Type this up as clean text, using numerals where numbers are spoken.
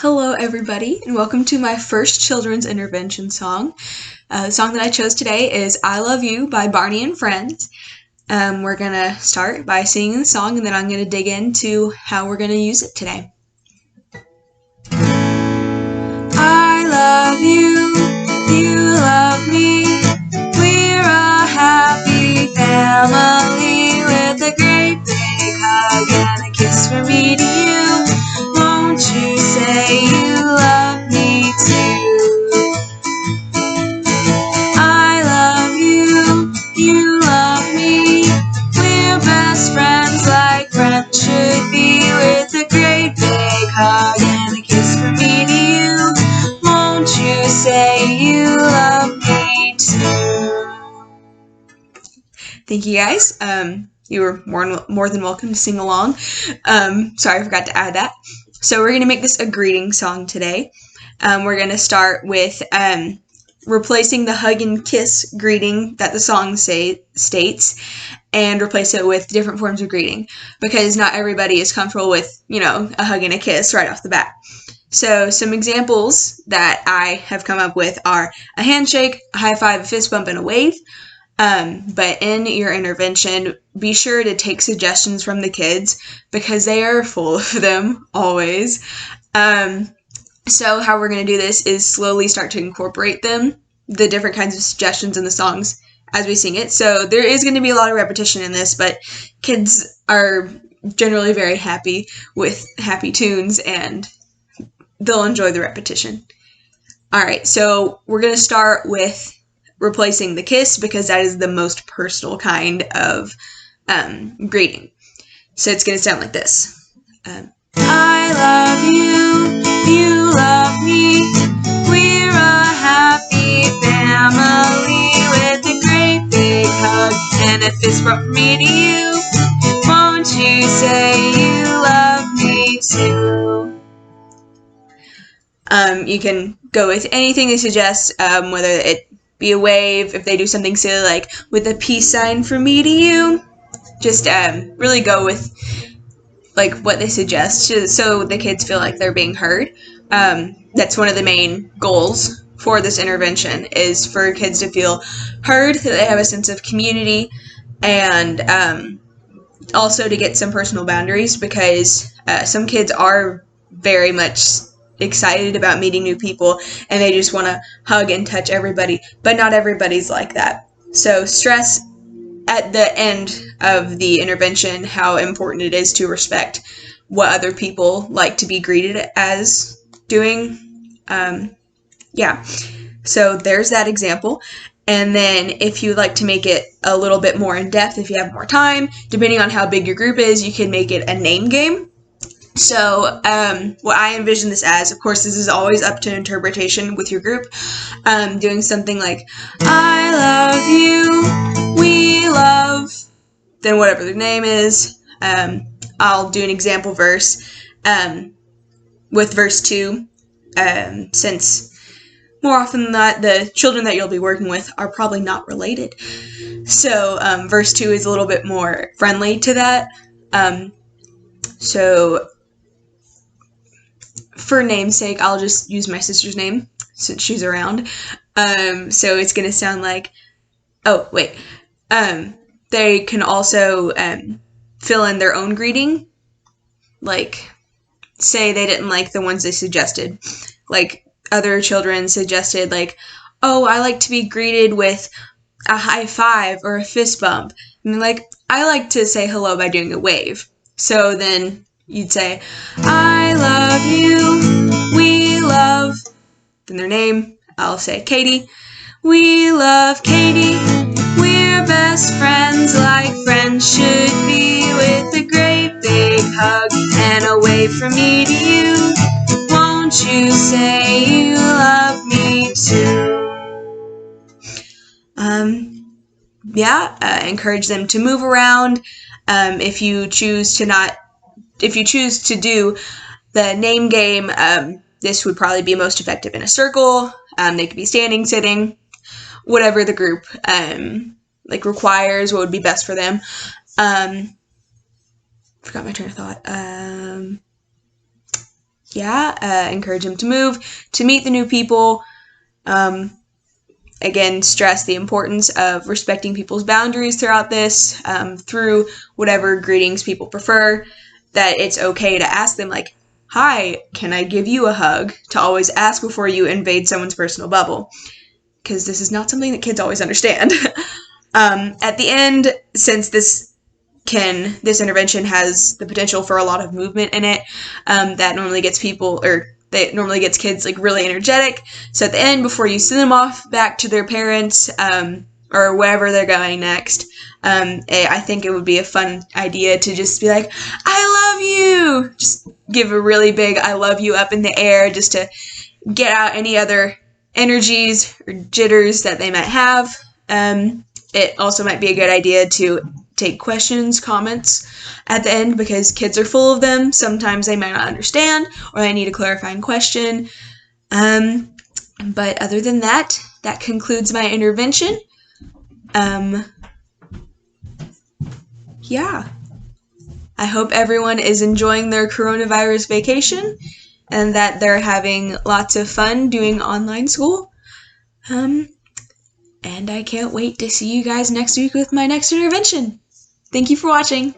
Hello, everybody, and welcome to my first children's intervention song. The song that I chose today is I Love You by Barney and Friends. We're going to start by singing the song, and then I'm going to dig into how we're going to use it today. I love you, you love me, we're a happy family with a great big hug and a kiss from me to you. Won't you say you love me too? I love you, you love me, we're best friends like friends should be, with a great big hug and a kiss from me to you. Won't you say you love me too? Thank you guys. You were more than welcome to sing along. Sorry, I forgot to add that. So we're going to make this a greeting song today. We're going to start with replacing the hug and kiss greeting that the song states and replace it with different forms of greeting, because not everybody is comfortable with, a hug and a kiss right off the bat. So some examples that I have come up with are a handshake, a high five, a fist bump, and a wave. But in your intervention, be sure to take suggestions from the kids because they are full of them always. So how we're going to do this is slowly start to incorporate the different kinds of suggestions in the songs as we sing it. So there is going to be a lot of repetition in this, but kids are generally very happy with happy tunes and they'll enjoy the repetition. All right, so we're going to start with replacing the kiss because that is the most personal kind of greeting. So it's going to sound like this. I love you, you love me, we're a happy family with a great big hug and a fist bump from me to you. Won't you say you love me too? You can go with anything they suggest, whether it be a wave, if they do something silly like with a peace sign from me to you. Just really go with like what they suggest so the kids feel like they're being heard. That's one of the main goals for this intervention, is for kids to feel heard, that they have a sense of community, and also to get some personal boundaries, because some kids are very much excited about meeting new people and they just want to hug and touch everybody, but not everybody's like that. So stress at the end of the intervention how important it is to respect what other people like to be greeted as doing. So there's that example. And then if you'd like to make it a little bit more in depth, if you have more time, depending on how big your group is, you can make it a name game. So what I envision this as, of course, this is always up to interpretation with your group, doing something like, I love you, we love, then whatever the name is. I'll do an example verse with verse 2, since more often than not, the children that you'll be working with are probably not related. So verse 2 is a little bit more friendly to that. So for namesake, I'll just use my sister's name since she's around. So it's going to sound like, they can also fill in their own greeting. Like, say they didn't like the ones they suggested. Like, other children suggested, like, oh, I like to be greeted with a high five or a fist bump. And like, I like to say hello by doing a wave. So then you'd say, I love you, we love, then their name, I'll say Katie. We love Katie, we're best friends like friends should be, with a great big hug and a wave from me to you. Won't you say you love me too? Encourage them to move around. If you choose to do the name game, this would probably be most effective in a circle. They could be standing, sitting, whatever the group requires, what would be best for them. Forgot my train of thought. encourage them to move, to meet the new people. Again, stress the importance of respecting people's boundaries throughout this, through whatever greetings people prefer, that it's okay to ask them, like, hi, can I give you a hug? To always ask before you invade someone's personal bubble, because this is not something that kids always understand. At the end, since this intervention has the potential for a lot of movement in it, that normally gets kids like really energetic. So at the end, before you send them off back to their parents, or wherever they're going next, I think it would be a fun idea to just be like, I love you! Just give a really big I love you up in the air, just to get out any other energies or jitters that they might have. It also might be a good idea to take questions, comments at the end, because kids are full of them. Sometimes they might not understand, or they need a clarifying question. But other than that, that concludes my intervention. I hope everyone is enjoying their coronavirus vacation and that they're having lots of fun doing online school. And I can't wait to see you guys next week with my next intervention. Thank you for watching.